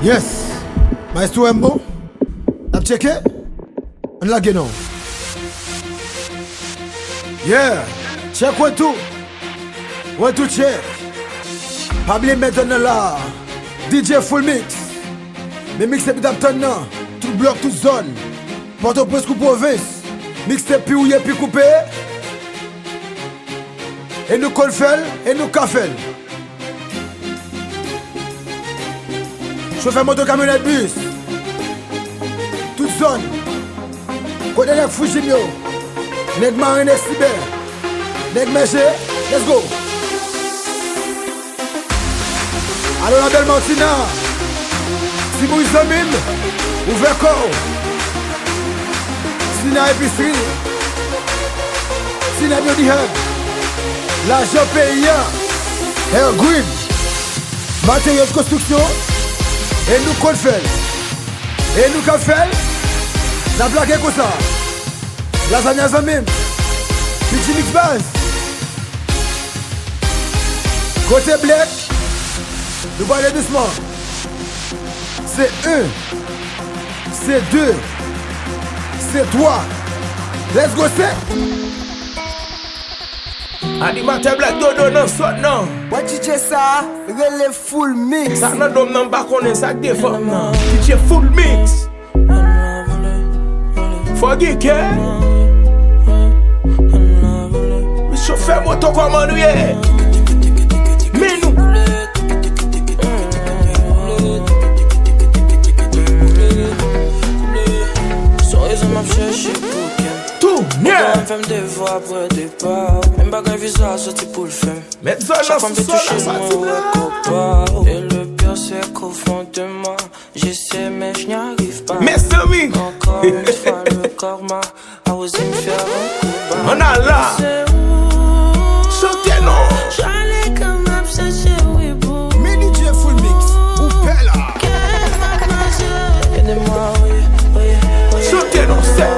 Yes, Maestro Embo. T'as checké? On l'a gagné. Yeah, check what tout. What to check. Pabli maintenant là. DJ Full Mix. Mais mixtape d'Apton, tout bloc, toute zone. Port-au-Prince ou province. Mixtape puis ouillé puis coupé. Et nous colfel, et nous cafel. Chauffeur moto camionnette bus. Toute zone. Côté nèg Fujimio. Nèg Marine Cyber. Nèg Meche. Let's go. Alors la belle Martina. Si vous Zamim. Ouvert corps. Sina épicerie. Sina Beauty Hub. L'argent payant. Air Green. Matériel de construction. Et nous qu'on fait. Et nous qu'on fait. La blague est comme ça. Lasagne à Zamim. Petit mix base. Côté black. Nous parlons doucement. C'est 1. C'est 2. C'est 3. Let's go, c'est. Animateur black dodo non sot non. What DJ ça? Relève Full Mix. Ça nan dom nan bakone ça défend non. DJ Full Mix. Forget que. Le chauffeur moto comment nous est. Mais nous. Tout, yeah. On fait des voix après départ. Même pas qu'un visage sorti pour le faire. Mais ça chaque fois que tu touches moi, et le pire c'est qu'au fond de moi, j'essaie mais je n'y arrive pas. Mais Samy. Encore une fois le karma a osé me faire un coup bas. On a là. Chantez non. J'allais comme obséché, oui beau. Mais DJ Full Mix. Ou Pella. Aidez-moi, oui. Chantez non, c'est.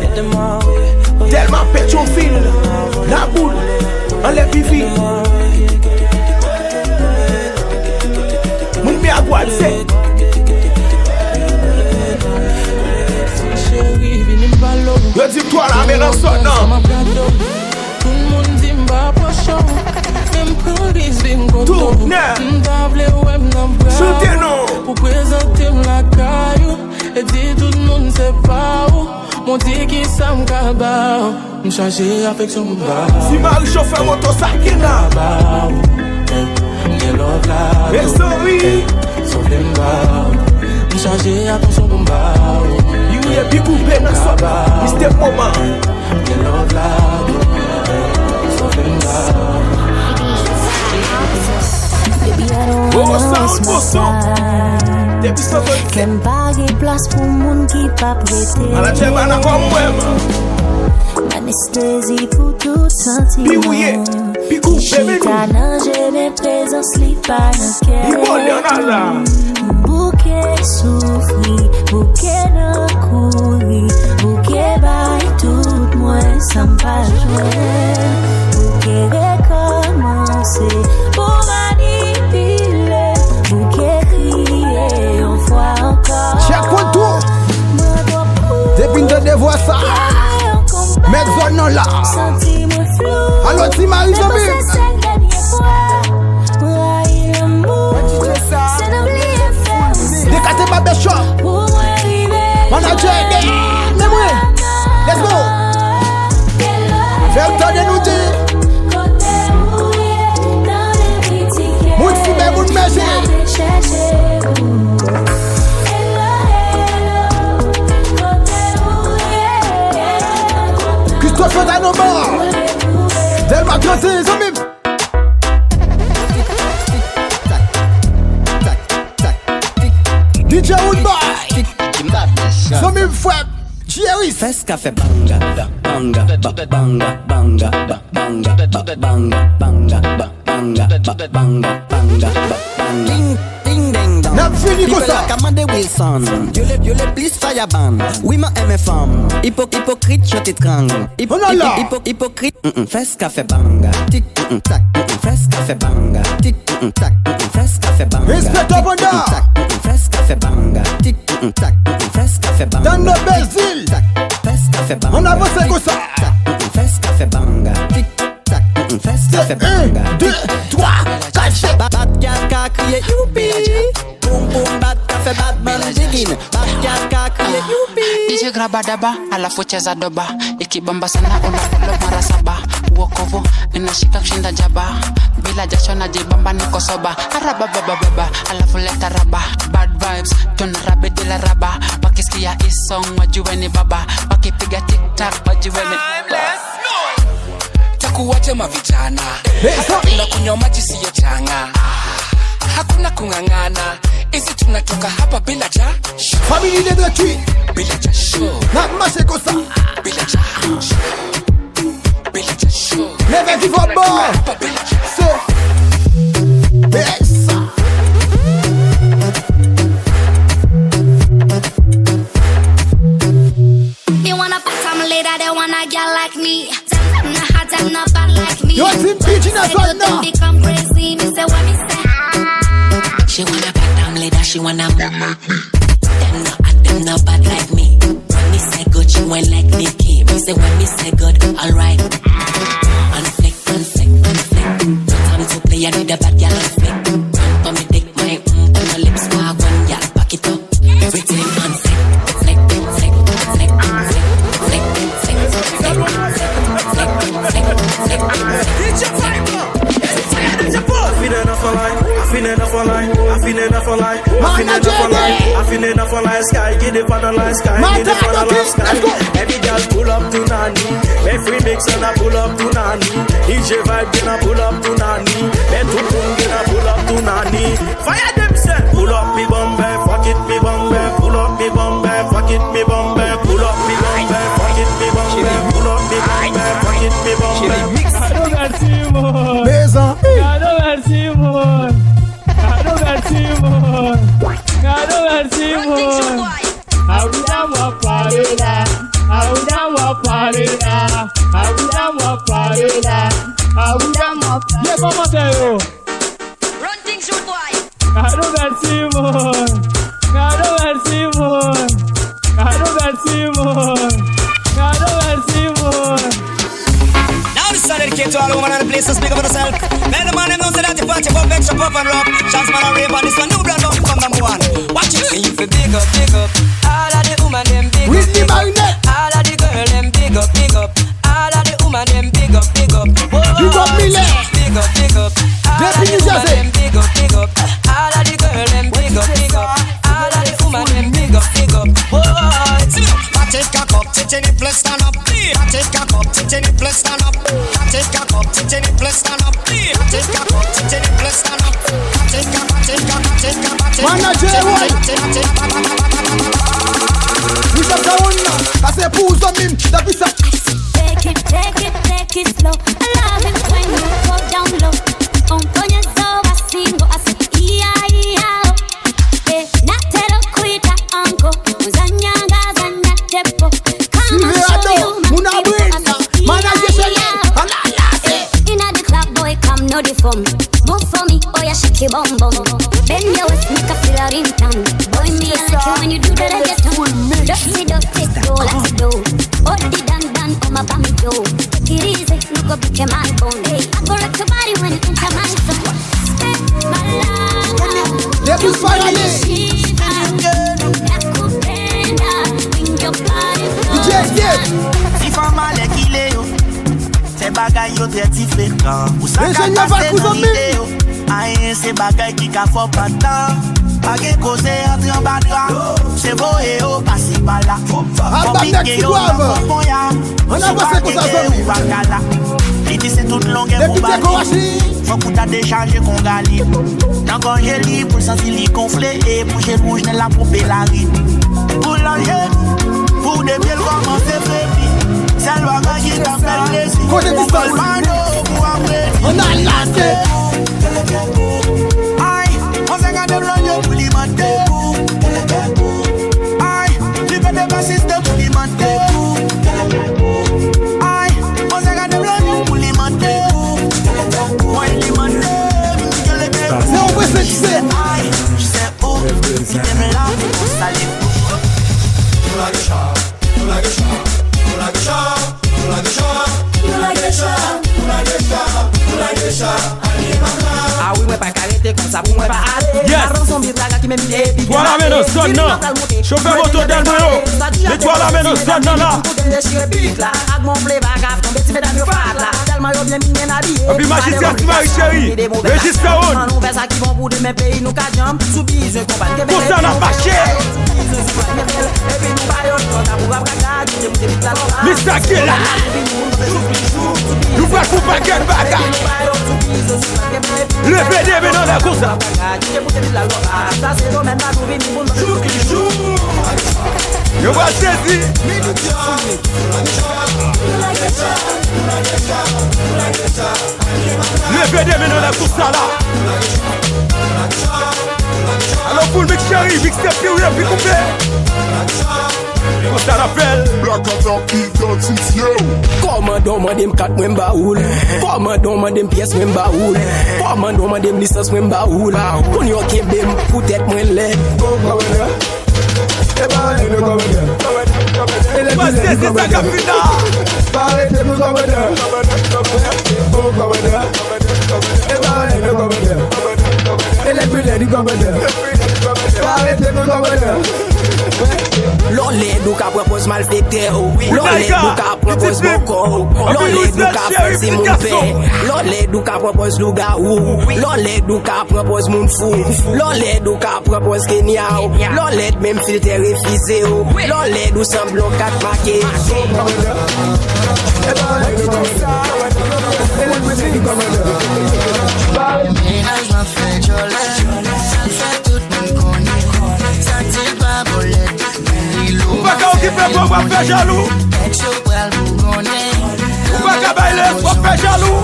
Aidez-moi, oui. Tellement pétrophile. La boule. Enlève pipi. Moun mi à boire, c'est. Yo dis toi la mais dans son nom. Tout le monde dit m'ba pochon. Même police vient content. Tout, né. M'ba vle wèm nan bra. Chantez non. Pour présenter la caillou. Et dit tout le monde c'est pas où. Mon dit qui ça m'kaba. M'changer affection m'ba. Si Marie chauffeur moto ça qui là. M'ye love la. Mais sorry. Sauve m'ba. M'changer attention m'ba. You est bien coupé dans son nom. Mr. Moment. M'ye love la. Sauve m'ba. Baby, I don't Oh, wanna sound, waste oh, my sound. time. Depuis ça Kem pa ge plas pou moun ki pa prete. à la tchèvana comme moi. Anesthésie pou tout Pi ouye, sentiment. pi coupé, Chita nan jene présence li pa nan Pi bon, y'en a là. Bouke soufri, bouke nan kouri, bouke bay tout mwen san pa jwen. Bouke rekomanse pou manipile, bouke kriye yon fwa ankor. Check one tour. Depuis de devoir ça. Mettre zone non là. Senti mwen flou. Alors si Marie Zamim. Décatez ma belle shop. Manager aidé. Mais moi. Let's go. Fais le temps de nous dire. Moun si ben moun meje. Christophe Danoma. Delma Grandin Zamim. DJ Woodboy. Zamim Fweb. Jerry. Fes café banga, banga, banga, banga, banga, banga, banga, banga, banga, banga, banga. Ding, ding, ding, dong. N'a fini comme ça. Commandé Wilson. You le plus fireban. Oui, ma aime femme. Hypocrite, je t'étrangle. Hypocrite. Fes café banga. Tic, tac. Fes café banga. Tic, tac. Fes café banga. Inspector Bonda. Fes café banga. Tic tac. Fes café banga. Dans nos belles îles. Fes café banga. On avance comme ça. Fes café banga. Tic tac. Fes café banga. 1, 2, 3, 4. Bad gal ka crier youpi. Boom boom bad café bad man digging. Bad gal ka crier youpi. DJ grabadaba alafu cheza doba ikibamba sana unakolo mara saba uokovu ninashika kushinda jaba bila jasho najibamba niko soba arababababa alafu leta raba bad vibes tunarabe dila raba wakisikia hii song wajue ni baba wakipiga tiktak wajue ni takuwaje mavijana bila kunywa maji siyo changa hakuna kungangana isi tunatoka hapa bila ja Famille de gratuit. bila ja show Na marche comme ça. bila ja show Levez du votre bord. hapa bila ja So. Yes. They wanna fuck some later, they wanna get like me. I'm not hot, I'm not bad like me. Your team pitching us right now. Become crazy, me say what me say. She wanna back down later, she wanna move. Them not hot, them not bad like me. When me say good, she went like Nicki. Me say when me say good, alright. Unflick. No time to play, I need a bad girl unflick. For me dick my on your lips, walk one girl, back it up. Everything unflick. Sky, get it for the line, sky, get it for the line, sky. Every girl pull up to Nani. Every mix and I pull up to Nani. DJ vibe gonna pull up to Nani. Let to boom gonna pull up to Nani. Fire them say, pull up me bombe, fuck it me bombe, pull up me bombe, fuck it me bombe, pull up me bombe, fuck it me bombe, pull up me bombe, fuck it me bombe. Maison. Run things, shoot boy. Now this is dedicated to all women and the places speak for yourself. Let the man them know say that you party pop, extra pop and rock. Shots man and rave on this one, new blood up from number one. Watch it. And you feel big up. All of the woman them big up. Whitney Marinette. All of the girl them big up. All of the woman them big up. Whoa. Big up Miller. Big up. All of Depuis the New woman Jersey. them big up. All of the girl them big up. All of the woman them big up. Whoa. Take a cup, take any place, stand up. Take a cup, take any place, stand up. Take a cup, take any place, stand up. Take a cup, take any place, stand up. Take a Manager one. We shall go on now. I say pools on him. That we say. Take it slow. I love it when you go down low. Ontonya soba singo asi iya. Natero kuita anko. Uzanyanga zanya tepo. Come and show you my people. Manager inna the club boy come no the form. Move for me, oh yeah shake your bum bum. Bend your waist, make a feel a ring tongue. Boy me I like you when you do that I get tongue. Dusty go let's go. Oh the dan oh my bummy yo. It is it, no go break my bone. Hey, I go rock your body when you enter my zone. My love, Let us finally. Si fama le kile yo, se bagay yo de diferent. Ou sa ka Ingénieur pase Valcourt nan Zombi. ide yo. Ayen se bagay ki ka fò patan. Page kose entre en badra. Se voye yo pasi pala. Abandon qui doivent. On avance comme ça, Zombi. Li di se tout longue Depuis pou t'es bali. coaché. Fò kou ta décharge kon gali. Nan konje li pou sansi li konfle. E pou jel rouge nan la poupe la ri. Pou l'anje, pou de biel koman se febi. Sel bagay ki ta fel lesi. Côté Pou distance. kolmano, pou amre. On a lancé. Ay, on se gade blonje pou li mante pou. Ay, li pete basiste pou li mante pou. Ay, on se gade blonje pou li mante pou. Mwen li mante, C'est un vrai sexy. Ay, ça pour moi pas aller. Yes. La rançon bitraga qui m'aime bien. Toi la main au son non. Chauffeur moto del moyo. Et toi la main au son non là. Et puis magistrat Marie chérie. Registre on. Pour ça la marché. Mr. Killa. Nous pas pour paquet de bagages. Le PD maintenant la course. Yo va saisir. Le PD maintenant la course là. Alors pour le mec chéri, Big Step Fury puis coupé. Comment ça l'appelle? Black Attack is done since you. Commando madem kat mwen baoul. Commando madem pièce mwen baoul. Commando madem licence mwen baoul. Kon yo kebem pou tèt mwen lè. L'olé dou ka propose mal fekte ou. L'olé dou ka propose boko. L'olé dou ka fancy moun pe. L'olé dou ka propose louga ou. L'olé dou ka propose moun fou. L'olé dou ka propose Kenya ou. L'olé même filtre refusé ou. L'olé dou semblon kat marqué. Ou pas qu'à occuper pour faire jaloux. Ou pas qu'à bailer pour faire jaloux.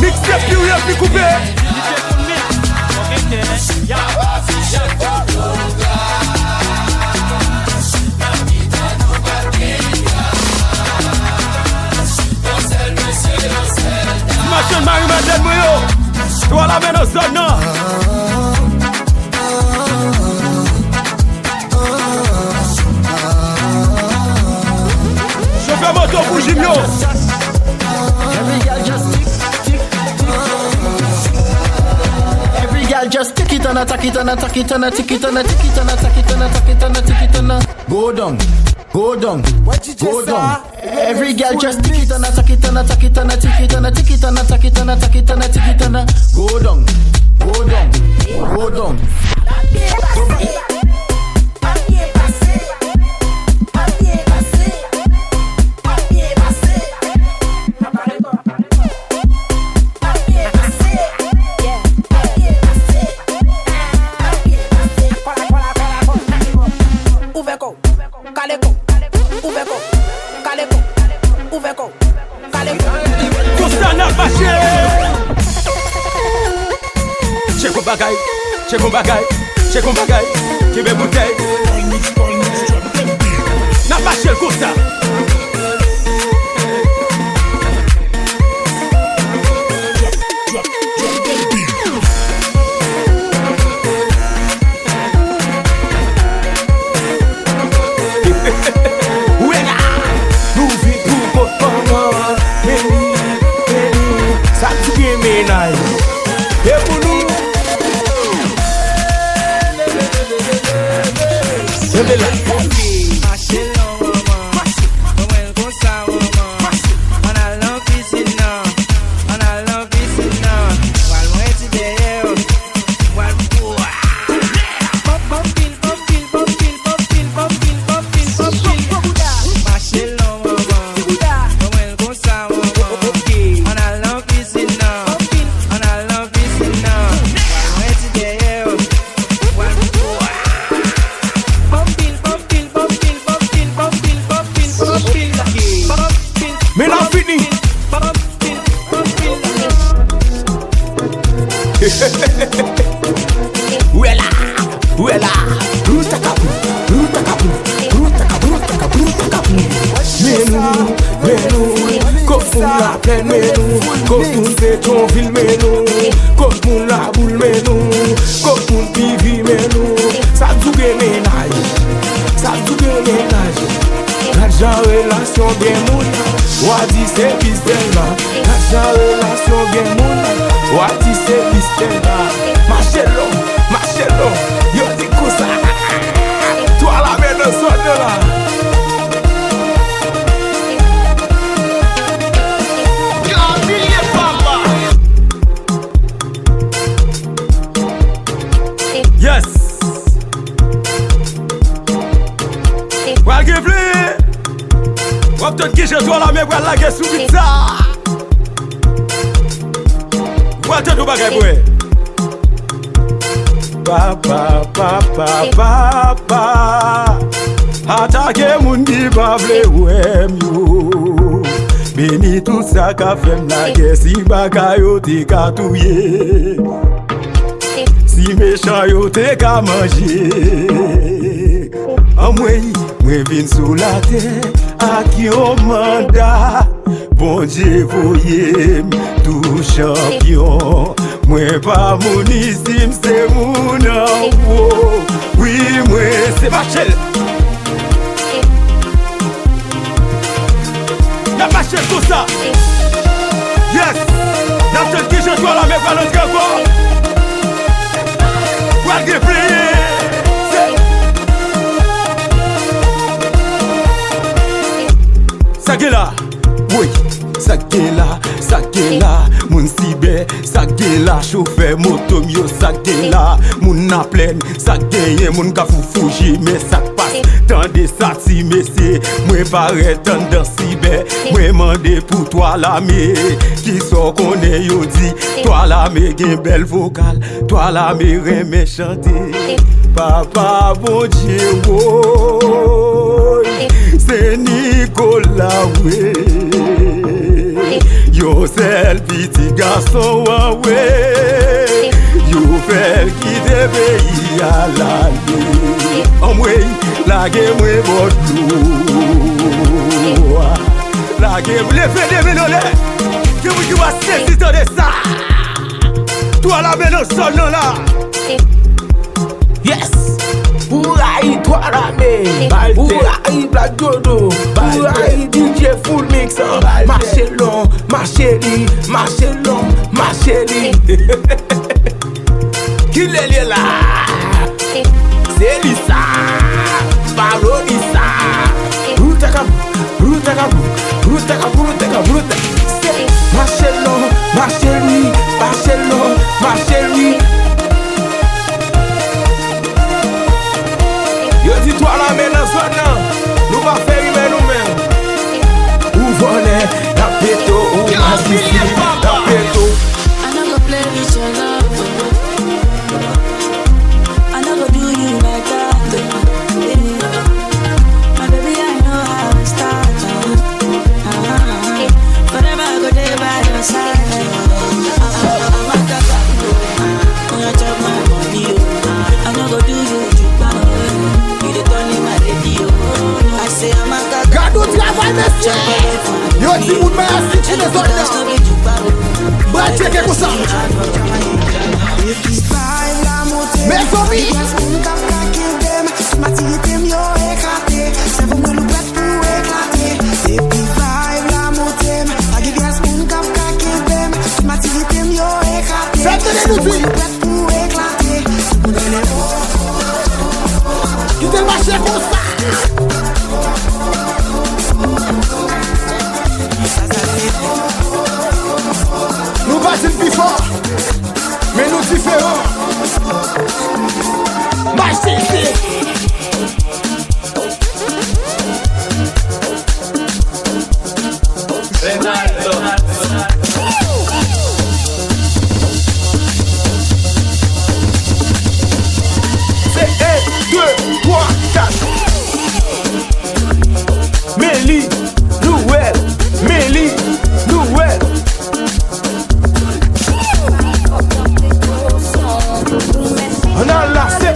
Mix de Fury puis coupé. Machine Marie Madeleine Moyo. Toi la main au son non. Chauffeur moto pour Jimio. Every girl just tick it and attack it and attack it and attack it and attack it and attack it and attack it and attack it and go down. Go down, go down. Every girl just tick it and attack it and attack it and attack it and attack it and attack it and attack it and attack it and go down, go down, go down. Check on bagay, qui veut bouteille. N'a pas cher comme ça. Nous vivons pour comment, ça tout est ménage. Et pour nous. Relation bien moula, moi dis c'est bis d'elle. Jan relasyon gen moun, wati se liste la. Marche lo, yo di kousa. Toi la men de son de la. Yes. Wal give li. Wap ton ki je toi la men wal la ge sou pizza. Wal ton nou bagay bwe. Papa atake moun di bavle wem yo. Beni tout sa ka fem la ge si bagay yo te ka touye. Si méchant yo te ka manje. Mwen vin sou la terre ak yon mandat. Bon Dieu voye tout champion. Mwen pa moun isim se moun anwo. Oui mwen se Machel. Na Machel tout ça. Yes. Na tel ki je dois la me pa notre encore. Wal ge priye. Sagela, oui, Sagela, moun sibe, Sagela, chauffeur moto mio, Sagela, moun na pleine, Sagela, moun ka fuji, mais ça passe, tant de sati, messieurs, moi paraît tant dans sibe, moi mande pour toi la me, qui so connaît yo dit, toi la me gen belle vocale, toi la me reme chanter, papa bon Dieu, oh, c'est Nicolas, oui. Yo sel petit garçon, ouais. Yo fel qui te pays à la nuit. En moi, la gueule, moi, bon la gueule, les faits de ménolé. Que vous qui vas saisir de ça. Toi la ménole sol, non là. Yes. Ouraï, toi la mé, ouraï, Black Dodo, ouraï, DJ Full Mix, marche long, ma chérie. Qui est là? C'est Lisa, Parodissa, Bruta. Marche long, ma chérie. Yo dis toi la main dans son nom. Nous va faire rimer nous-mêmes. Ou voler, la péto, ou assistir, la péto. I never play with your love. I never do you like that. My baby, I know how to start. Forever I go there by your side. I'm a gaga. When I chop my money, I never do you. Gado travail monsieur. Yo ti moun mè asik in the zone now. Ba cheke pou sa. Mes amis. Tu te marches comme ça. Nous battons plus fort, mais nous différents. C'est 1, 2, 3, 4. Mélie, Noël. On a lancé.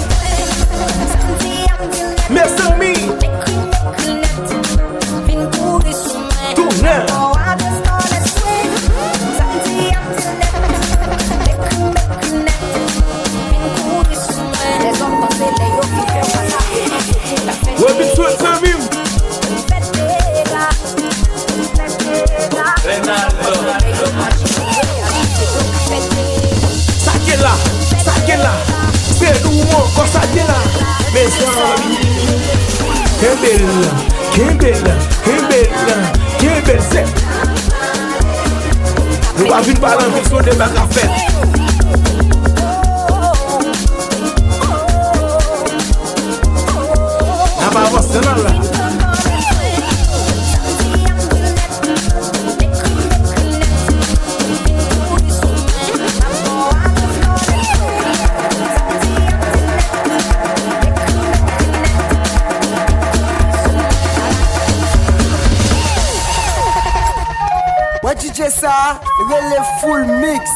c'est. Nous va vite parler en mission de bac à faire. On va avancer là. DJ ça, le full mix.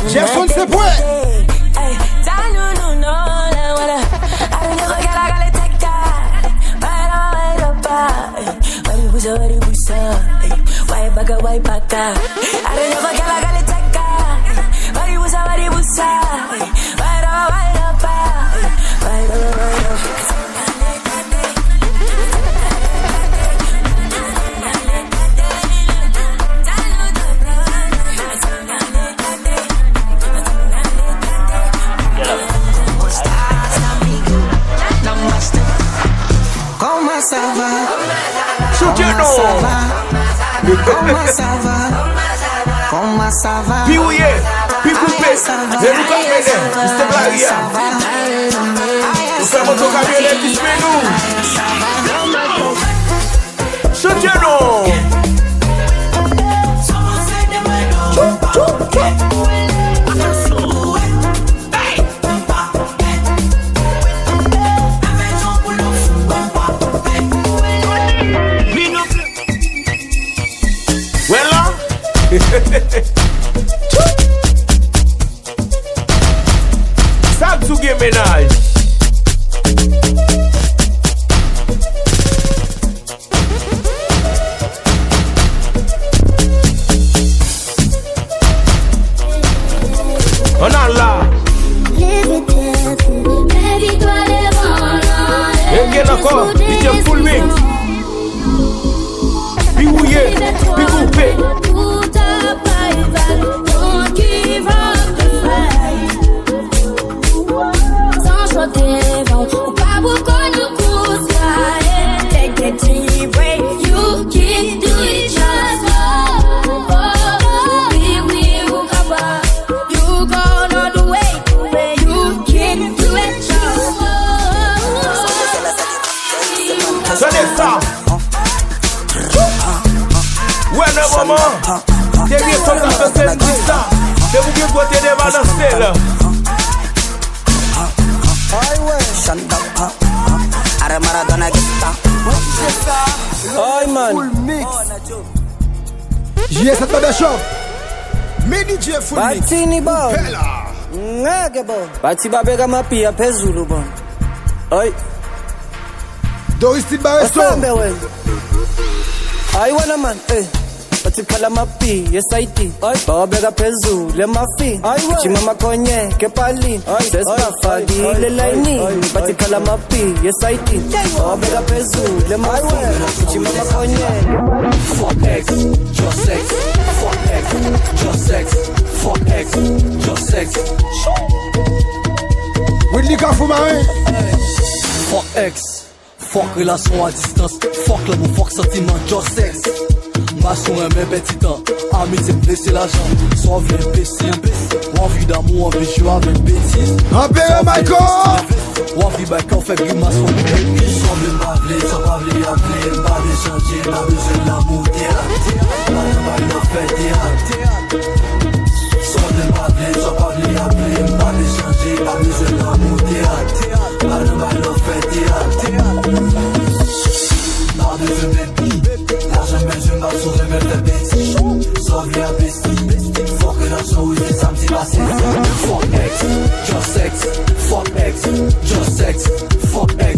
Jefferson se puede. Comment ça va? Comment ça va? Comment ça va? Puis oui, puis coupé. C'est nous comme c'est Blaria. Nous sommes au camionnette qui se met nous. Soutiens-nous. Ça tout gain ménage. On a là. Et bien encore, DJ Full Mix. Puis ouillé, puis coupé. T'es bien comme ça, c'est une ça. T'es vous bien côté des balancer là. Ay ouais, Shanta. Ara Maradona Gesta. Ay man. Full mix. JS at the shop. Me DJ Full Mix. Batini bon. Ngeke bon. Bathi babeka mapia phezulu bon. Ay. Doris Tibaresto. Asambe wena. Ay wena man, bathi phala mapi, yes I did. Babeka phezulu emafi. Jima makonye kepalini. Sesifakile line. Bathi phala mapi, yes I did. Babeka phezulu emafi. Jima makonye. Fuck X, just sex. Fuck X, just sex. Fuck X, just sex. Willy Kafoumarin. Fuck X. Fuck relation à distance. Fuck l'amour, fuck sentiment, just sex. Maçon un même petit temps. Amitié blessé l'argent. Soit vieux imbécile. Envie d'amour, envie de jouer avec bêtise. Rappelez Michael. Envie back on fait grimace. Semble m'appeler, sans m'appeler, appeler. Pas d'échanger, pas besoin de l'amour. Théâtre, pas de fait théâtre. Semble m'appeler, sans m'appeler, appeler. Pas d'échanger, pas besoin de l'amour. Théâtre, pas de fait théâtre. Pas besoin de l'argent, mais je m'en souviens, mais le bêtise. Sauve les appétits. Faut que l'argent ou les âmes s'y passent. Fuck X, just sex. Fuck X, just sex. Fuck X,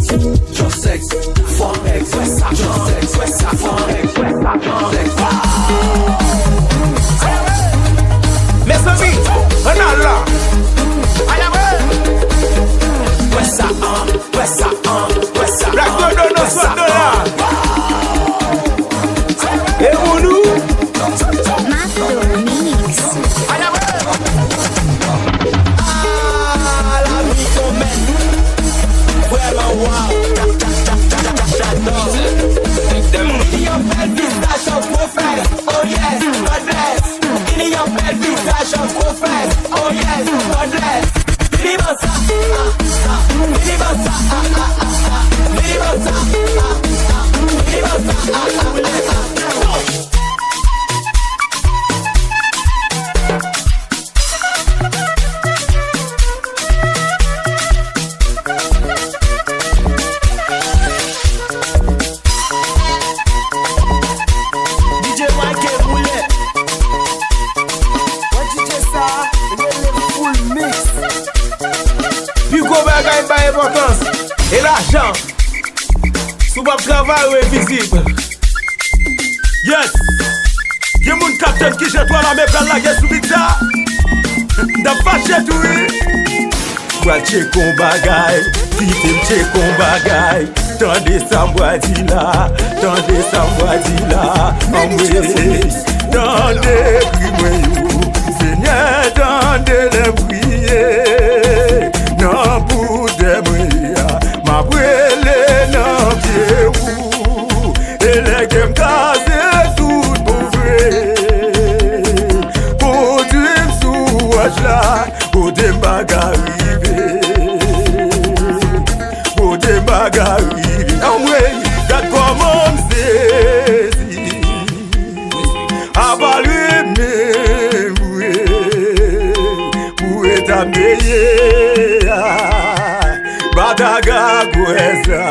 just sex. Fuck X, just sex. Fuck X, just sex. Mes amis, on a là. Black Dodo, no soit de là. Et vous nous? La vie qu'on mène, vraiment wow. In your belle visage of profile, oh yes, God bless. In your belle visage of profile, oh yes, God bless. Bilibosa, bilibosa, bilibosa, bilibosa. DJ Mike gros bagaille pas importance. Et l'argent. Sous pas travail ou invisible. Yes. Y'a mon capitaine qui jette toi la même plan la guerre sous Bita. N'a pas chez tout. Quoi check on bagaille. Pite check on bagaille. Tendez ça moi dit là. Tendez ça moi dit là. Tendez priez vous. Seigneur tendez les prier. Non pour des moyens. Ma brûle non pied ou. Et les game casés tout pauvre. Pour dire sous watch là. Pour des bagarres. Pour des bagarres. Gat comment m'saisi Abalume Moué ta meye Badaga Gweza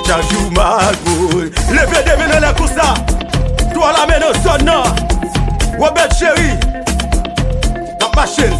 Chajou Mago Levez des mains la coussa Toi la main au son Robert Chéri La machine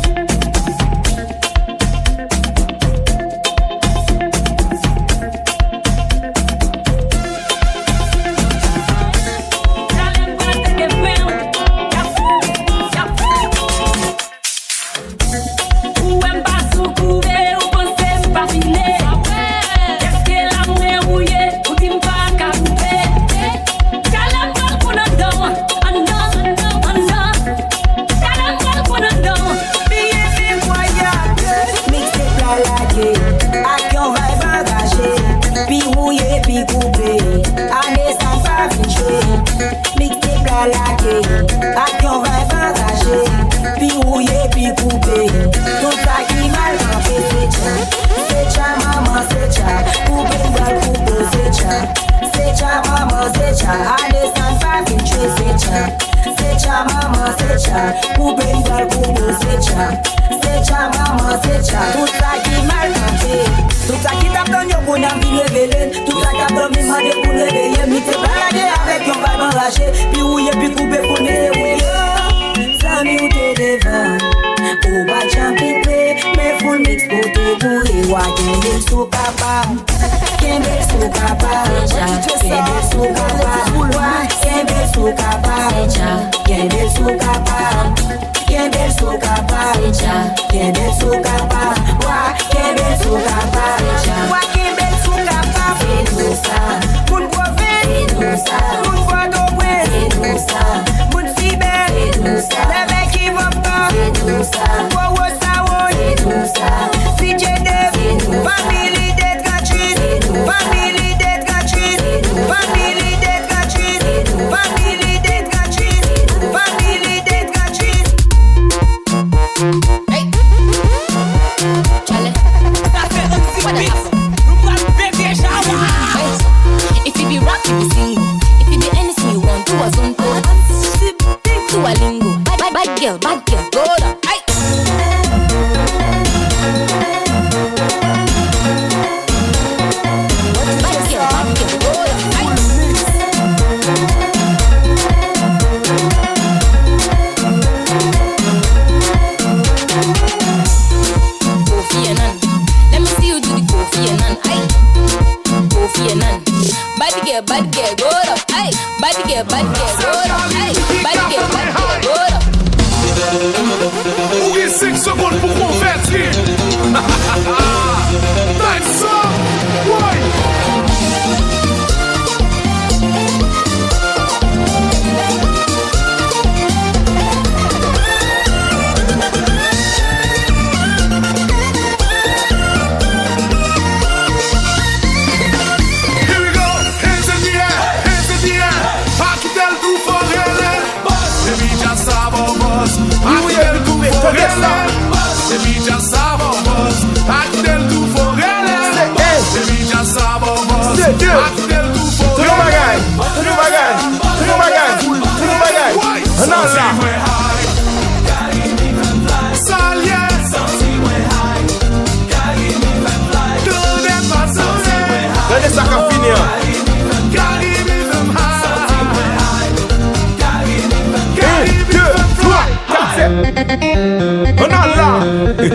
Tout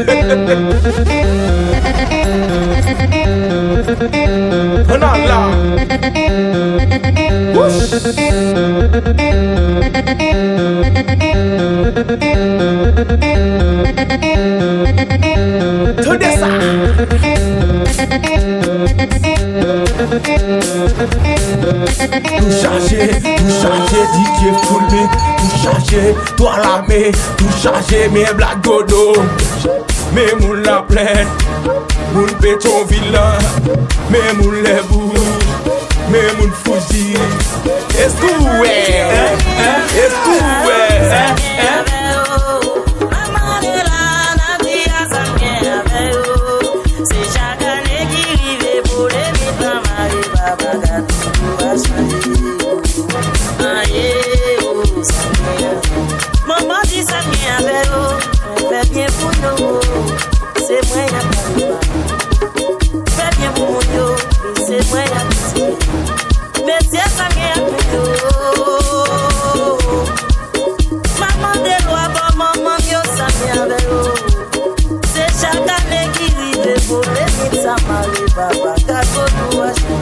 chargé, DJ full beat. Tout chargé, toi la main. Tout chargé, mes black dodo. Mes moules la plaine. Moun péton vilain. Mes moules les bouts. Mes moules fousi. Est-ce que ouais? Est-ce que ouais? Maman dit ça vient avec eux, fais bien pour nous, c'est moi y'a pas. Fais bien pour nous, c'est moi y'a pas. Mais c'est ça vient avec eux. Maman des lois, bon maman yo ça vient avec eux. C'est chaque année qui rive pour les mythes, ça m'arrive pas, car faut nous acheter.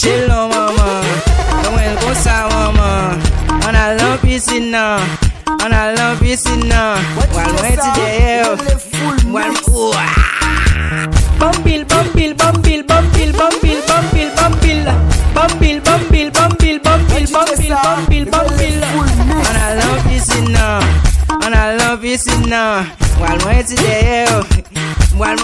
Hello mama, don't well go sa mama. On a love piscina, on a love piscina. While wait today, while bumbil, bumbil, bumbil, bumbil, bumbil, bumbil, bumbil, bumbil, bumbil, bumbil, bumbil, bumbil, bumbil, bumbil. On a love piscina, on a love piscina. While wait today, while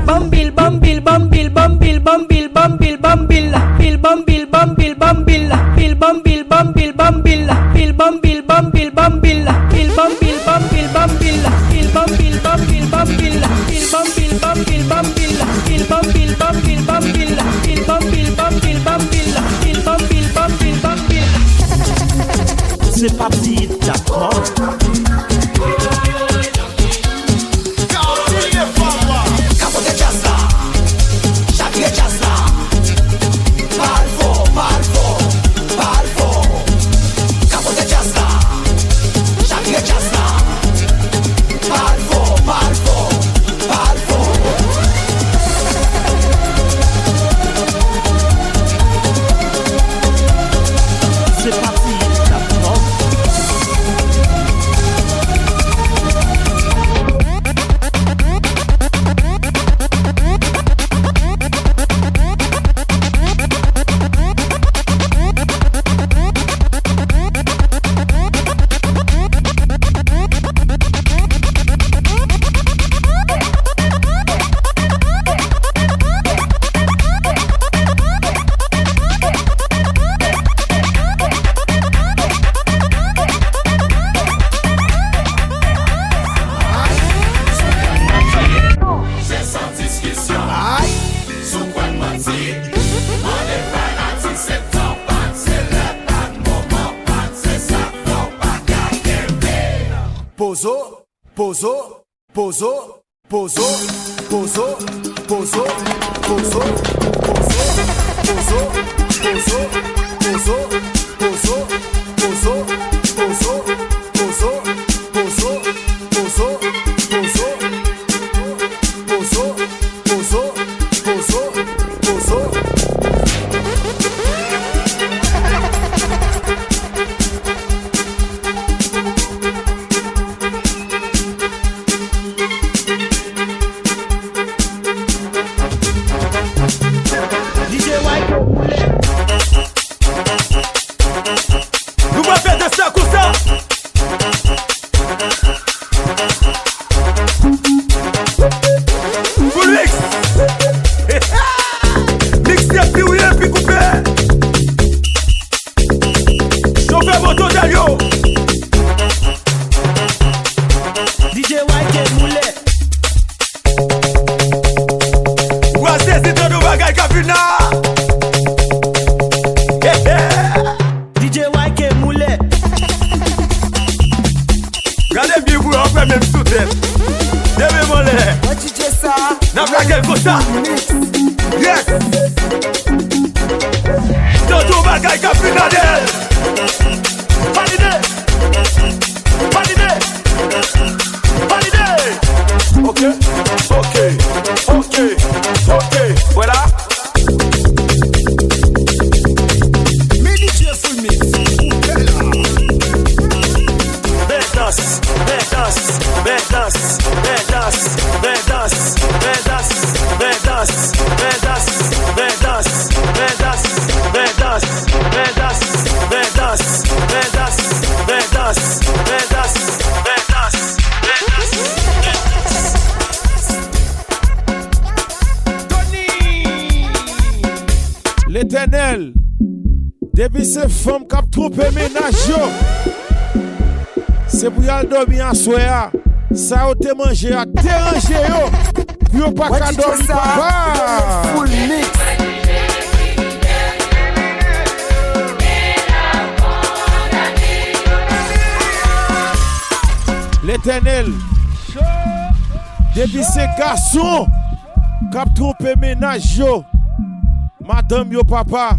bumbil, bumbil, bumbil, bumbil, bumbil, bumbil, bumbil, bil bumbil, bumbil, bumbil, bil bumbil, bumbil, bumbil, bil bumbil, bumbil, bumbil, bil bumbil, bumbil, bumbil, bil bumbil, bumbil, bumbil, bil bumbil, bumbil, bumbil, bil bumbil, bumbil, bumbil, bil bumbil, bumbil, bumbil, bil bumbil, bumbil, bumbil. C'est pas petit, d'accord. Malfo pozo, pozo, pozo, pozo, pozo, pozo, pozo, pozo, pozo, pozo, pozo, pozo, pozo, pozo, pozo, pozo, pozo, pozo, pozo, pozo. Nous va faire de ça comme ça. Full mix. Mixé puis oui puis coupé. Chauffeur moto d'Alio. DJ YK Moulet. Voici c'est ton nouveau bagage Capuna. DJ YK Moulet. Regardez bien vous en fait même sous tête. Demain mon lait. N'a pas quelque ça. Yes. Ton nouveau bagage Capuna d'elle. Validé. Validé. Validé. Ok. Ok. Ok. Ok. Voilà. L'Éternel, depuis ces femmes qui ont trompé ménage, c'est pour y aller dormir en soya. Ça a été mangé, a dérangé yo. Puis on pas qu'à dormir, papa. Full mix. L'Éternel, depuis ces garçons qui ont trompé ménage, madame yo papa,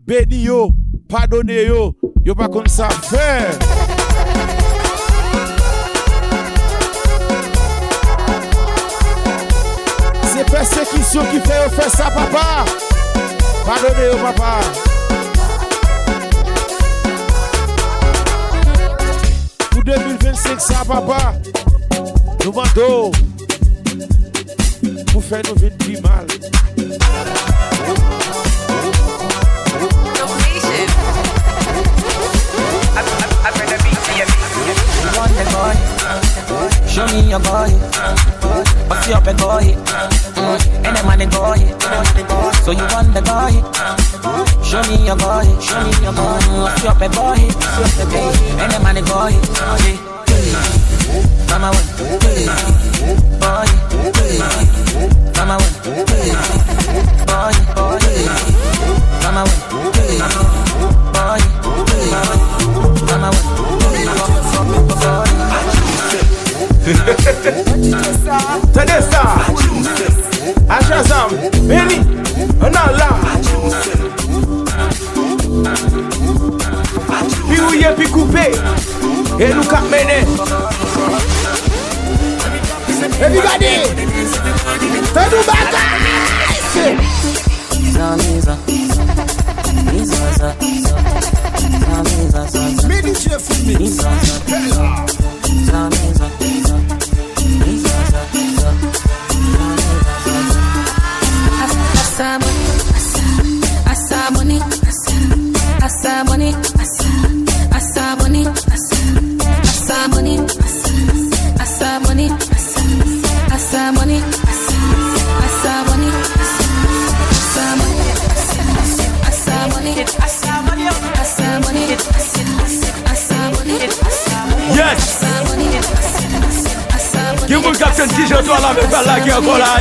béni yo, pardonnez yo, yo pas comme ça faire. C'est persécution qui fait faire ça papa. Pardonnez yo papa. Pour 2025 ça papa, nous mandons pour faire nos vies plus mal. Show me your boy, what's your big boy? Any money boy, so you want the boy? Show me your boy, what's your big boy? Any money boy, mama one, boy, mama one, boy, mama one, boy, mama one. Tenez ça, à Shazam, Benny, on a là. Puis où y est, puis coupé, et nous cap mené. Everybody, t'as nous Yes. Give me Captain T-shirt to la même balle qui est encore là.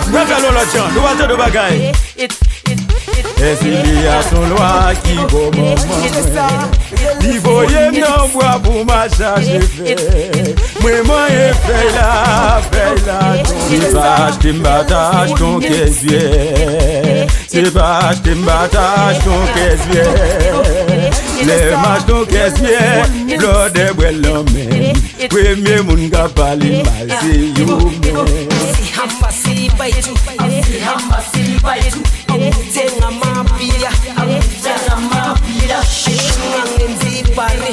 Regarde l'autre gens, nous allons de bagaille. Et s'il y a son loi qui vaut mon moment, il vaut y en mon bois pour ma charge fait. Moi moyen fait la. C'est pas acheter m'battage ton caisse-vieux. C'est pas acheter m'battage ton caisse-vieux. Les matchs ton caisse-vieux. L'eau de bois l'homme. Premier moun ka parler mal c'est you. Hamba sili baitu, hamba sili baitu. Tenga mapia, tenga mapia. Ngenzi pare,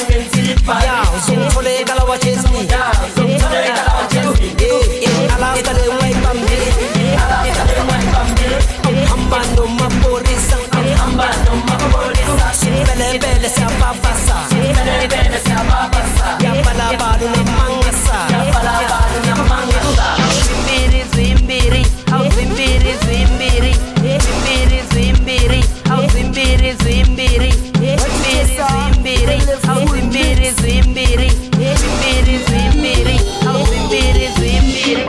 ngenzi pare. Ya, zontole kala wachesni, zontole kala wachesni. Alaska de way bambi, Alaska de way bambi. Hamba no maporisa, hamba no maporisa. Bele bele sa babasa, bele bele sa babasa. Ya bala balu na mangasa, ya bala balu na mangasa. Zimbiri, zimbiri, zimbiri, zimbiri, zimbiri, zimbiri, zimbiri, zimbiri, zimbiri, zimbiri, zimbiri, zimbiri, zimbiri, zimbiri, zimbiri, zimbiri.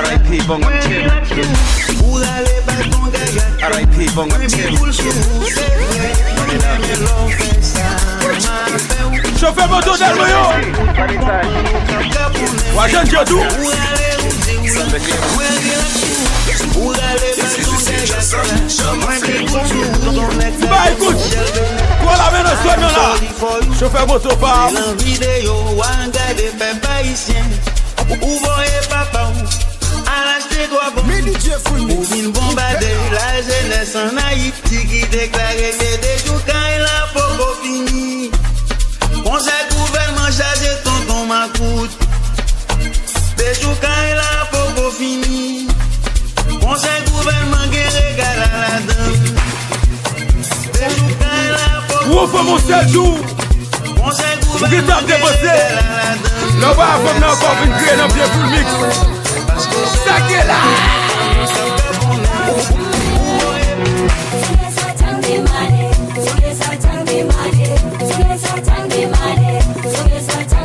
R.I.P. Bongo Tim. R.I.P. Bongo Tim. Chauffeur moto del Rio. Wajan Diodou. Bah écoute, toi la main de soignant là. Chauffeur moto pas. Dans vidéo, regardez peuple haïtien. Où voyez papa à l'acheter droit bon. Ou vin bombarder la jeunesse en Haïti qui déclare que des jours quand il a pas fini. Conseil gouvernement chargé tonton Macoute. Des jours quand il a pas fini. Conseil gouvernement qui régale à la dame. Des jours quand il a pas fini. Où faut mon séjour? Conseil gouvernement qui régale à la dame. Là bas comme nous encore une créer dans bien full mix. Ça qui est là.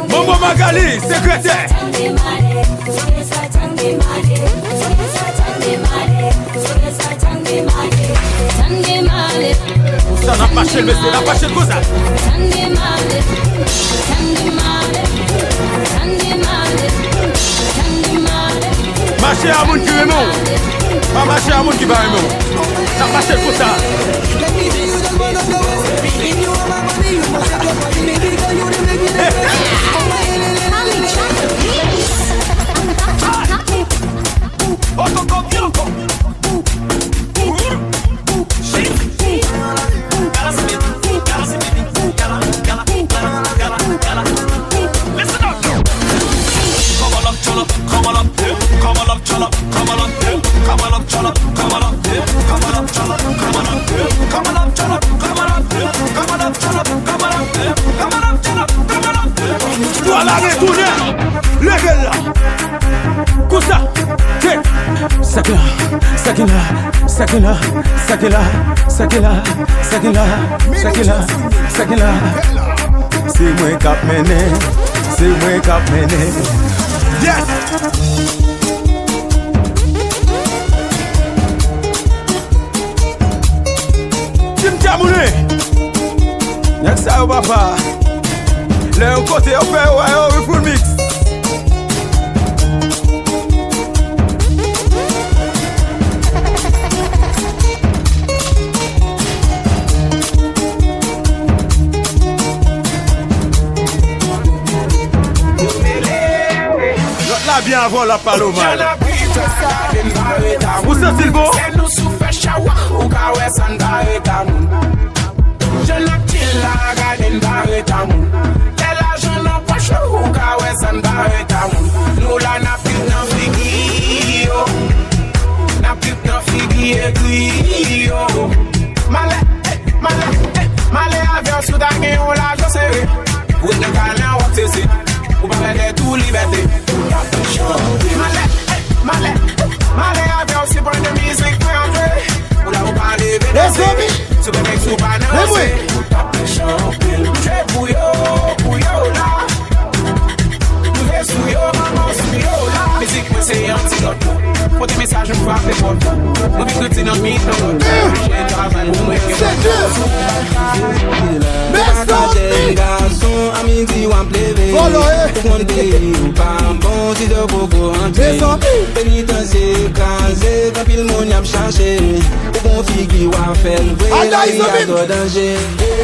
Momo Magali, secrétaire. Ça n'a pas chez le monsieur, n'a pas chez le cousin. Marcher à moun qui est mon. Pas marcher à moun qui va aimer. N'a pas chez le cousin. Voilà les tourneurs, levez-la. Kousa, tiens. Sakina, Sakina, Sakina, Sakina, Sakina, Sakina, Sakina, Sakina. C'est moi qui a mené, c'est moi qui a mené. Yes. Tim Tamoulé. Next time, papa. Le côté on fait ouais, full mix. L'autre là bien avant la palomale. Où ça c'est bon? Je n'ai pas la garde d'arrêt. Nous la n'a plus dans figure, n'a plus dans figure écrit. Malé avion soudain on l'a serré. Pour ne pas l'en c'est pour pas tout liberté. Malé avion c'est pour de musique pour entrer. Pour la parler de les amis. Sur le mec sous banane. J'ai bouillot là. Musique, c'est un petit lot. Pour des messages, je frappe les portes. Mon vie de dans le mythe. J'ai travaillé pour moi. C'est garçon, à midi, on plève. Pour qu'on dé ou pas bon, si de beaucoup rentrer. Pénitentiaire, écrasé, quand il monde a cherché. Pour qu'on figure, on fait le vrai. Il y a de danger.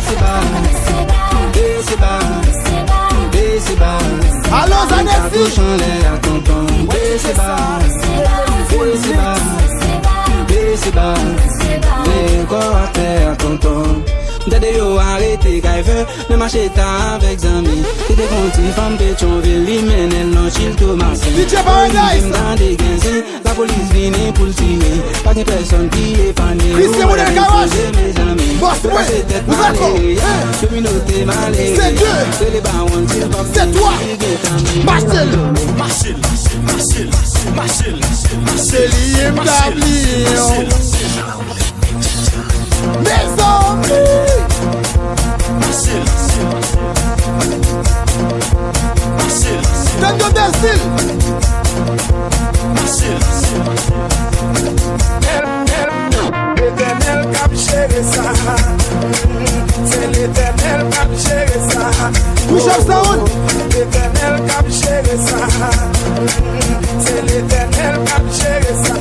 C'est bas. Allons, Zanessi. Dade yo arrêté Kaifer, ne marchez pas avec amis. T'es des contis, femme Pétionville, li mène non chill Thomas. DJ Paradise. Dans des gains, la police vient pour le tirer. Pas de personne qui est pané. Christian Moudel Garage. Mes amis. Boss, ouais. C'est tête malée. Communauté malée. C'est Dieu. C'est les barons, c'est toi. Marcel. C'est l'IMW. Mes amis. Donne ton style. L'éternel qui a géré ça. C'est l'éternel qui a géré ça. sound. L'éternel cap gérer ça. C'est l'éternel cap gérer ça.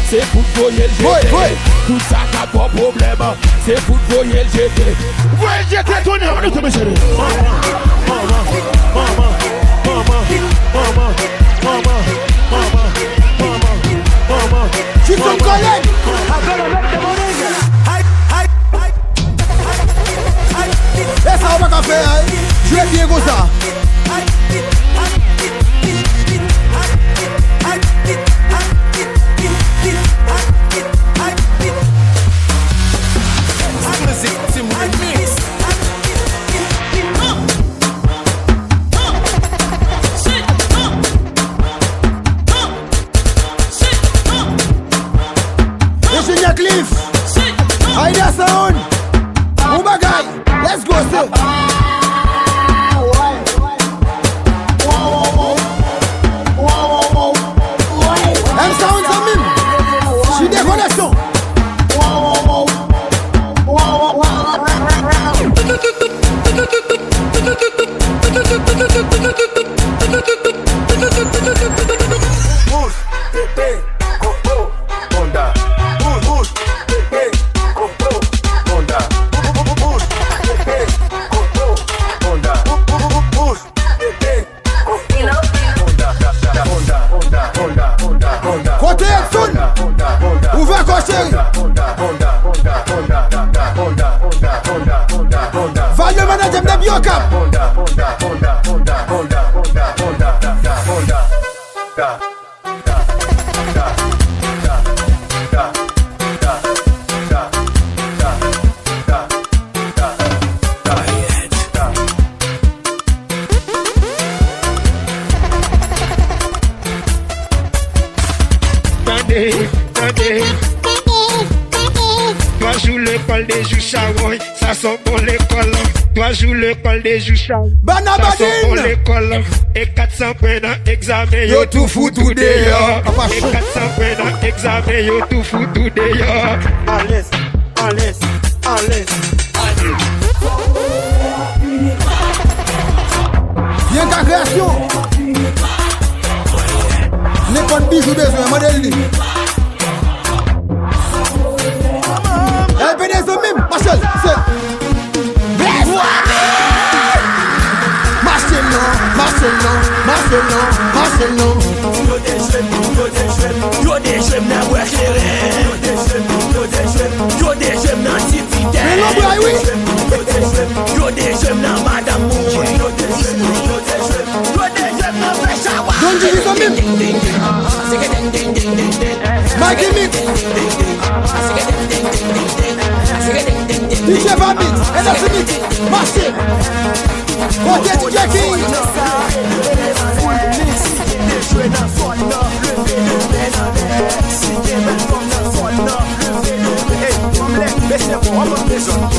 C'est pour voyer le GT. Tout ça n'a pas de problème. C'est pour voyer le GT. Ouais, GT, tourne, on est tombé chérie. Tu ton collègue. Et ça va pas faire, hein? Je vais bien comme ça. Engineer Cliff, Idea Sound, Ubagai, let's go, sir. M-Sound, Zamim, je suis déconnexion. Côté Edson, ouvert côté. Value manager de Biocap. Toi joue l'école des joues charogne, ça sent pour l'école. Toi joue l'école des joues charogne, ça sent pour l'école. Et 400 points dans examen, yo tout fout tout d'ailleurs. Et 400 points dans examen, yo tout fout tout d'ailleurs. En laisse. Bien qu'à création. N'est pas de bijou besoin, modèle li. Elle pédé son mime, Marcel, c'est. Marcel non. Yo des j'aime na bois éclairé. Yo des j'aime na cité. Mais non, boy, oui. Yo des j'aime na madame Mouche. Yo des j'aime na Feshawa. Don't you son mime. My gimmick. DJ Vamit, Energy Marcel. Côté DJ King.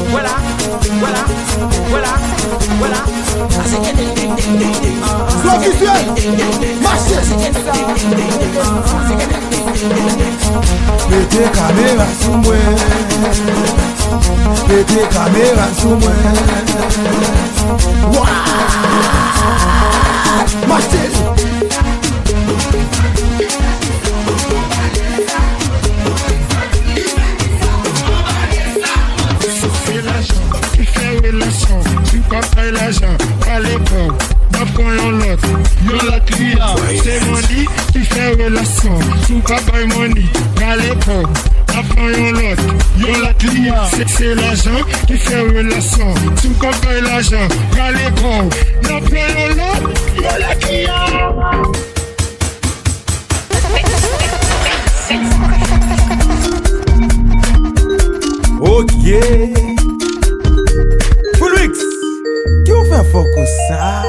Voilà. Flow visuel. Marcel. Mettez caméra sous moi. Mettez caméra sous moi. Marcel. Tu comprends l'argent, pas l'école, d'apprends l'autre, yo la cria, c'est money qui fait relation, tu comprends money, pas l'école, d'apprends l'autre, yo la cria, c'est l'argent qui fait relation, tu comprends l'argent, pas l'école, d'apprends l'autre, yo la cria. Yeah. Full mix. Qui on fait fort comme ça?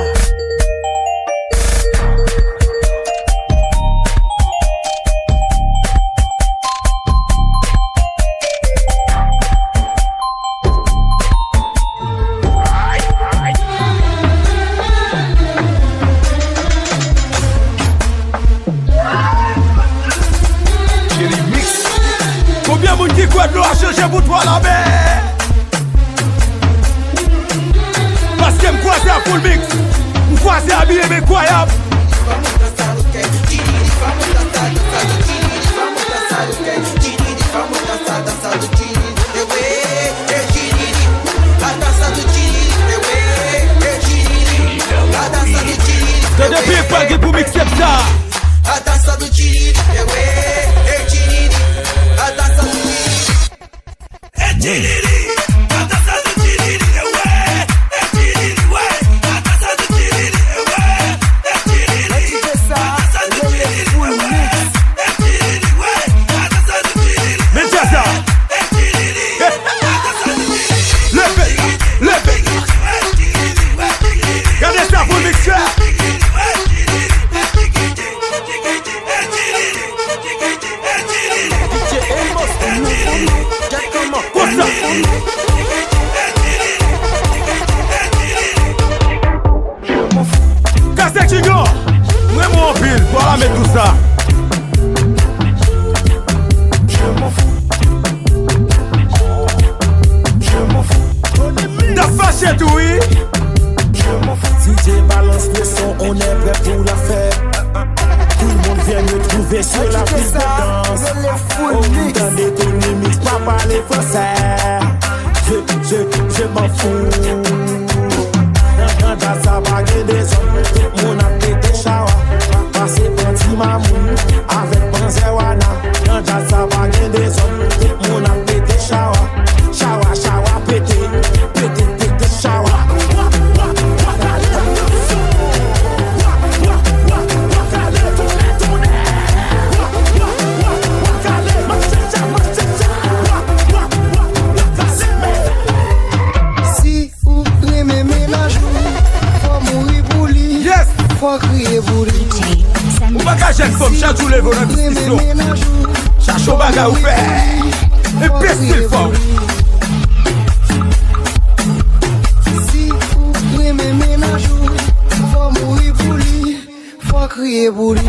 Combien de monde qui croit de l'eau a changé pour toi la mer? Parce que me croise à full mix, me croise à habillé mais croyable. T'as des pieds pas qui pour mixer ça. A dança do tiriri, é tiriri. A dança do tiriri, é tiriri. A dança do tiriri, é tiriri, ué. A dança do tiriri, é tiriri. A dança do tiriri, é tiriri, ué. A dança do tiriri, Menjaza. é tiriri. A dança do tiriri, levez. Regardez ça pour le mixer. Casse Chigo, moi mon pile, voilà mettre tout ça. T'as fâché tout, oui? Si tu balances le son, on est prêt pour la fête. Tout le monde vient me trouver sur la piste de danse. Au bout d'un détourné mix, pas parler français. Je m'en fous. Dans sa bague des hommes, tout le monde a pété chawa. Passé par Timamou, avec Panzerwana. Dans sa bague des hommes, tout le monde a pété chawa. Chawa, pété, chawa. Faut crier pour lui. Ou pas qu'à chaque femme, chaque jour les volants de discussion. Chaque jour bagarre ou fait. Et peste le fort. Si vous aimez ménage, faut mourir pour lui. Faut crier pour lui.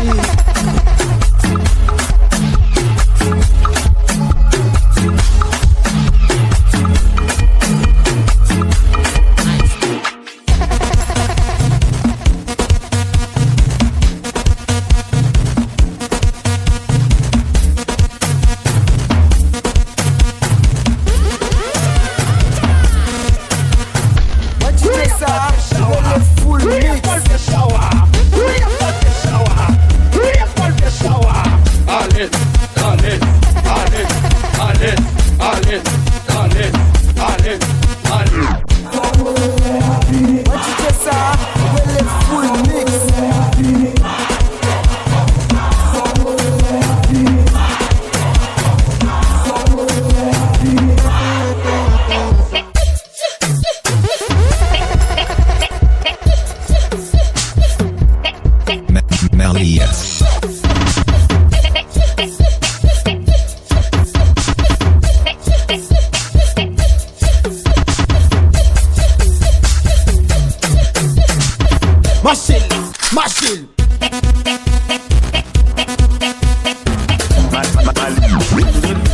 Machine.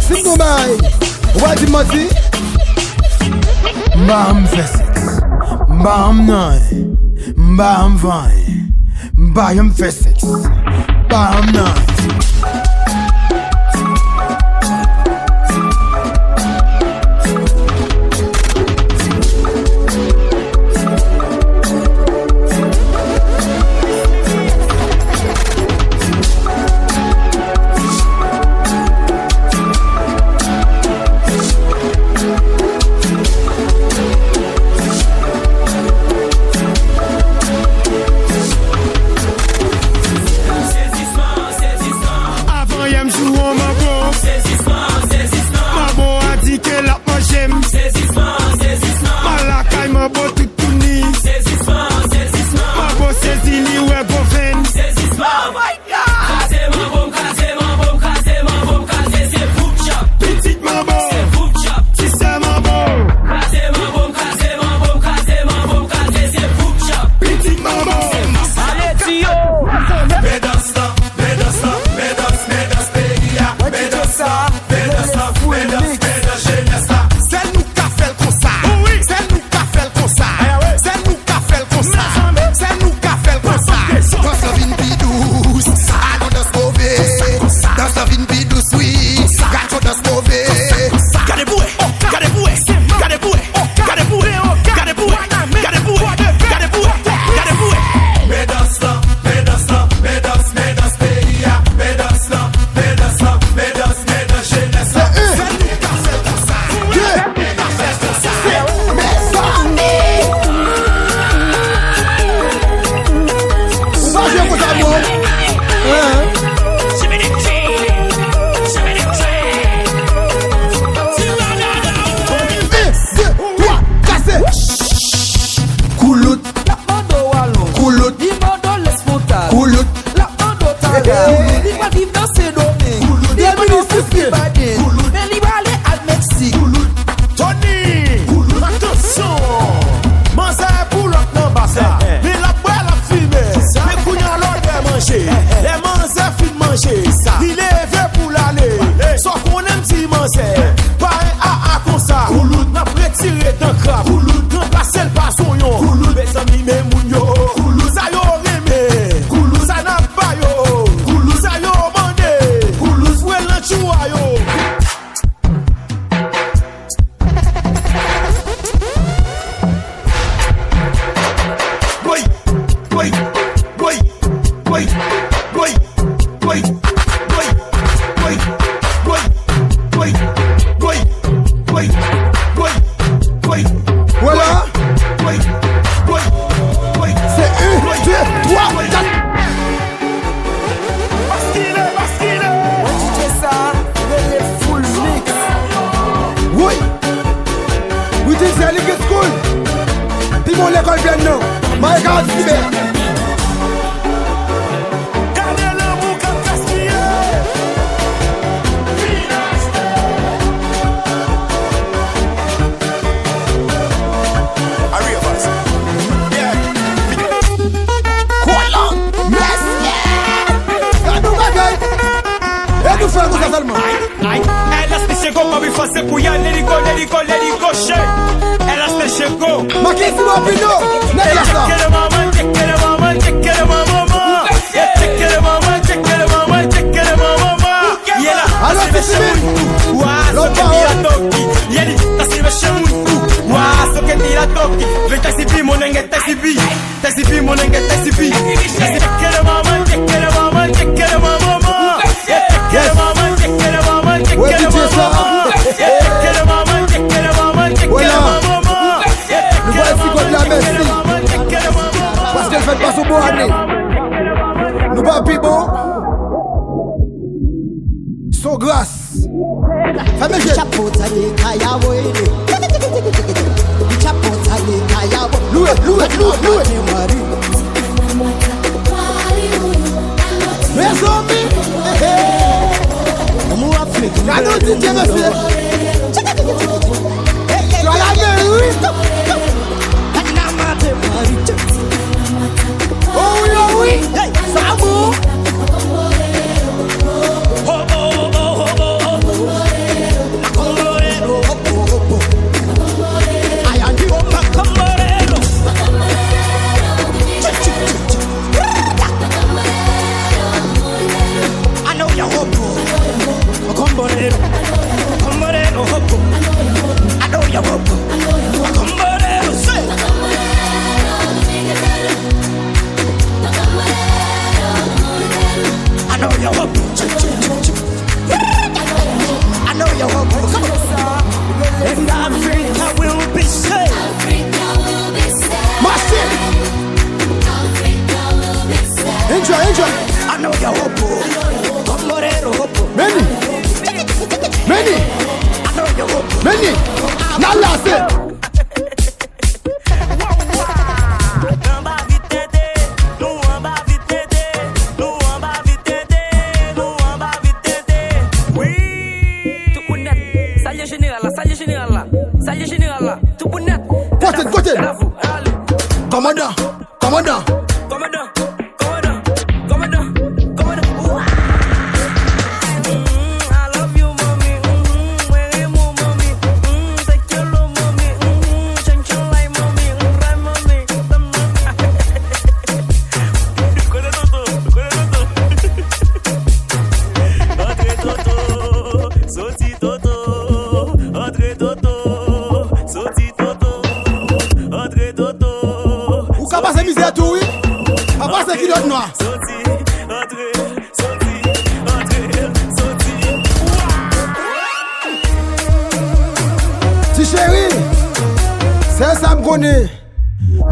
Single man. What you must see? Bam Fessex. Bam 9. Bam 20. Bam Fessex. Bam 9. dimanche. Pareil à comme ça. Kouloud n'a retiré d'un crap. Kouloud n'a passé le passon. Kouloud mes amis mes mounio. Kouloud ça yo remé. Kouloud ça n'a pas yo. Kouloud ça yo mandé. Kouloud fouet l'enchoua yo.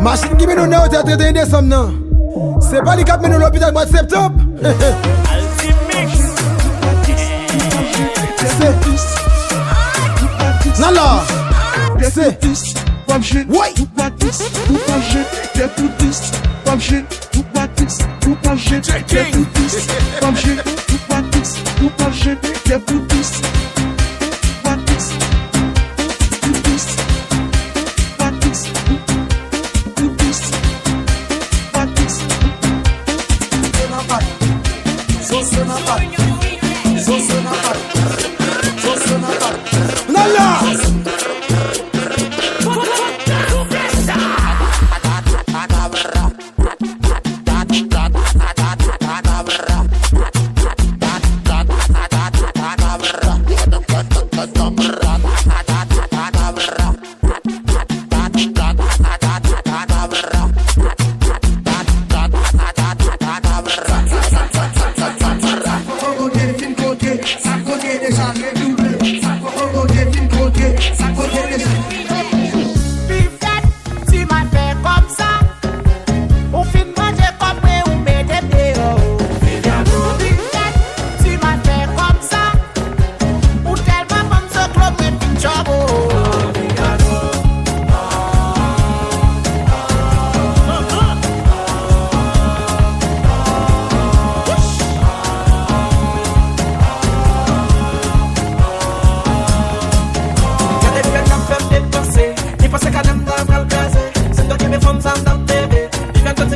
Machine qui mène au théâtre de décembre. C'est pas les 4 mène l'hôpital mois de septembre. Non là. C'est ouais.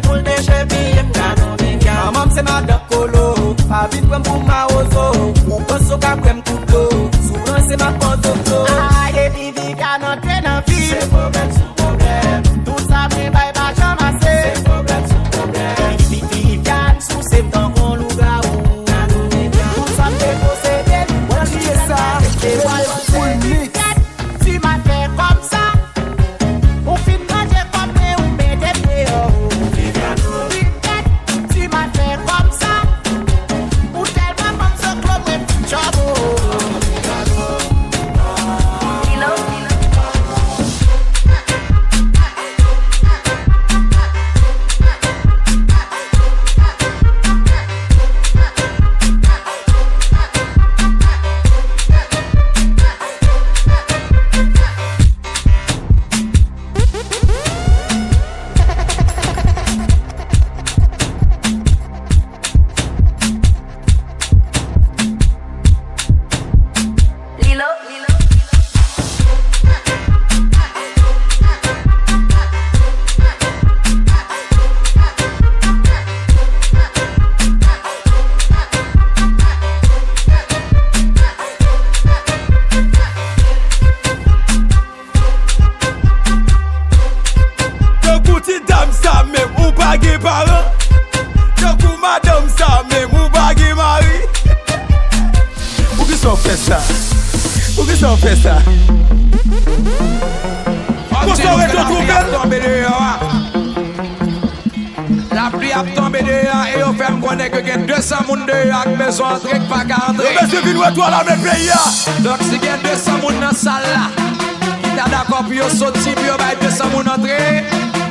moule de chepi, canon de gars. Maman c'est ma docolo, pas vite comme pour ma ozo. Ou pense au cap comme couteau, souvent c'est ma porte auto. Aïe, vivi canon t'es dans vie. C'est problème sous problème. Tout ça me baille pas jamais assez. C'est problème sous problème. Vivi canne sous c'est temps qu'on louga ou canon de gars. Tout ça me posséder, voilà c'est ça. C'est voilà full mix. Tu m'as fait comme ça. Au fin manger comme des ou mettez dehors. Tu m'as fait comme ça. Ou tellement comme ce club et petit chameau. La pluie a tombé dehors et on fait me connaître que y a 200 moun dehors avec maison André qui pas qu'à entrer. Monsieur Vinois, toi là, mes pays. Donc si y a 200 moun dans la salle là, qui t'a d'accord pour y sortir, puis y a 200 moun entrer,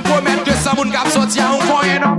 pour mettre 200 moun qui sortir, on cogne non.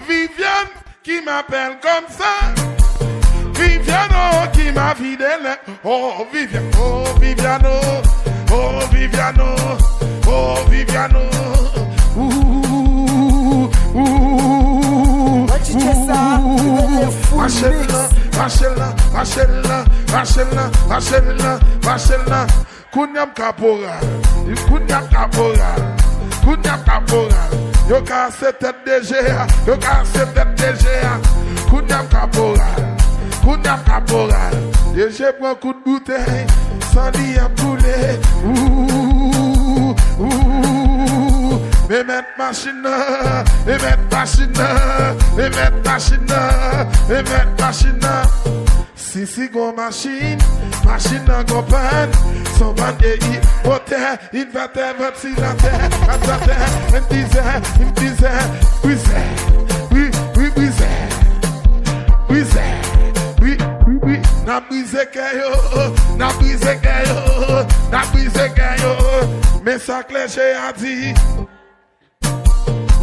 Viviane qui m'appelle comme ça. Viviano qui m'a fidèle. Oh Viviane, oh Viviano, oh Viviano, oh Viviano. Machella, Kunyam Caporal, Kunyam Caporal, Kunyam Caporal. Yo ka se tête DGA, yo ka se tête DGA. Kunyam Caporal, Kunyam Caporal. DG prend coup de bouteille, sans lit à poulet. Me mettre machine, me mettre machine, me mettre machine, me mettre machine. Si go machine, machine go pan. Son bandé moteur, inverter, ventilateur, adaptateur, un disait, oui, na brise kayo, mais ça clé j'ai a dit,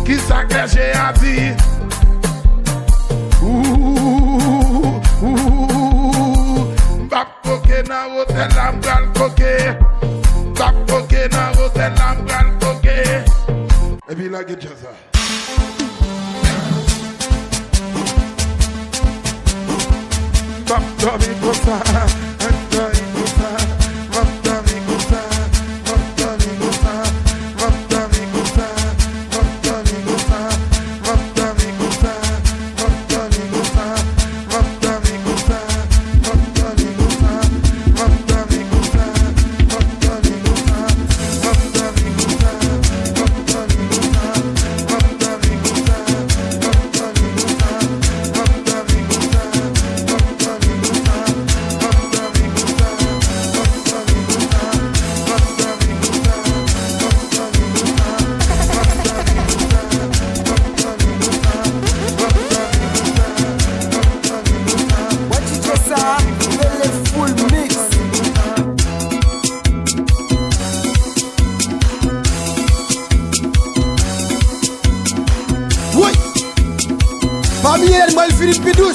qui ça clé j'ai a dit, bap koke na hotel amgal koke, bap koke na hotel amgal koke, et puis là get ça. Fabienne, moi, Philippe Pidous.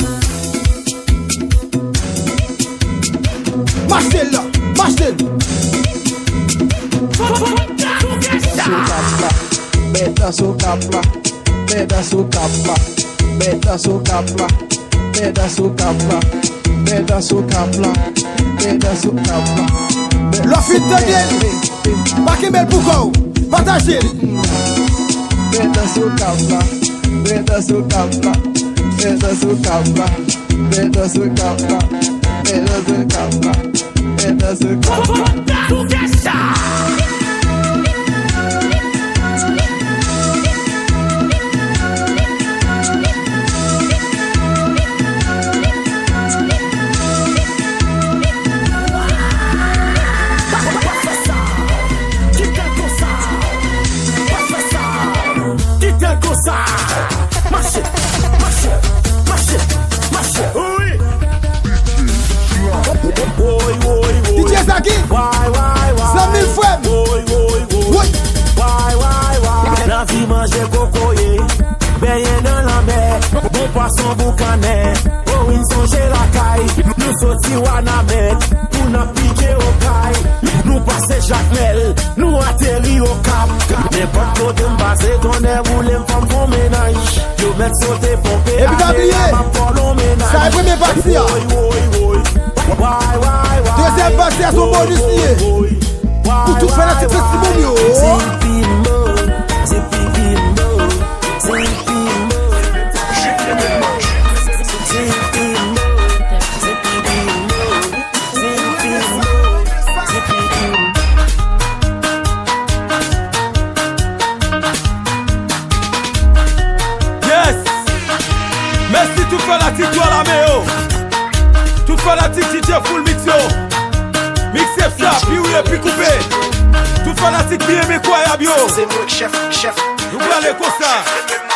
Marcel là, Marcel. Beta so kapla, beta so kapla, beta so kapla, beta so kapla, beta so kapla, beta so kapla. La fuite de bien. Pas qu'il met pour partagez. Beta so kapla, beta so kapla, beta so kapla, beta so kapla, beta so kapla, beta so kapla. DJ Zaki, 100 000 fois. La vie mange cocoyer, baigné dans la mer, bon poisson boucanet, oh une songe la caille, nous sortis Wanamet, pour nous piquer au caille, nous passer Jacmel, nous atterrir au cap, n'importe côté m'passe qu'on est voulu m'femme pour ménage, yo mettre sauter pomper, et puis Gabriel, ça est premier parti. Deuxième partie à son bonus lié, pour tout faire la petite testimonial. Merci tout fanatique toi la méo. Tout fanatique DJ full mix yo. Mixé ça, puis oui et puis coupé. Tout fanatique bien aimé quoi y'a bio. C'est moi chef. Nous allons comme ça.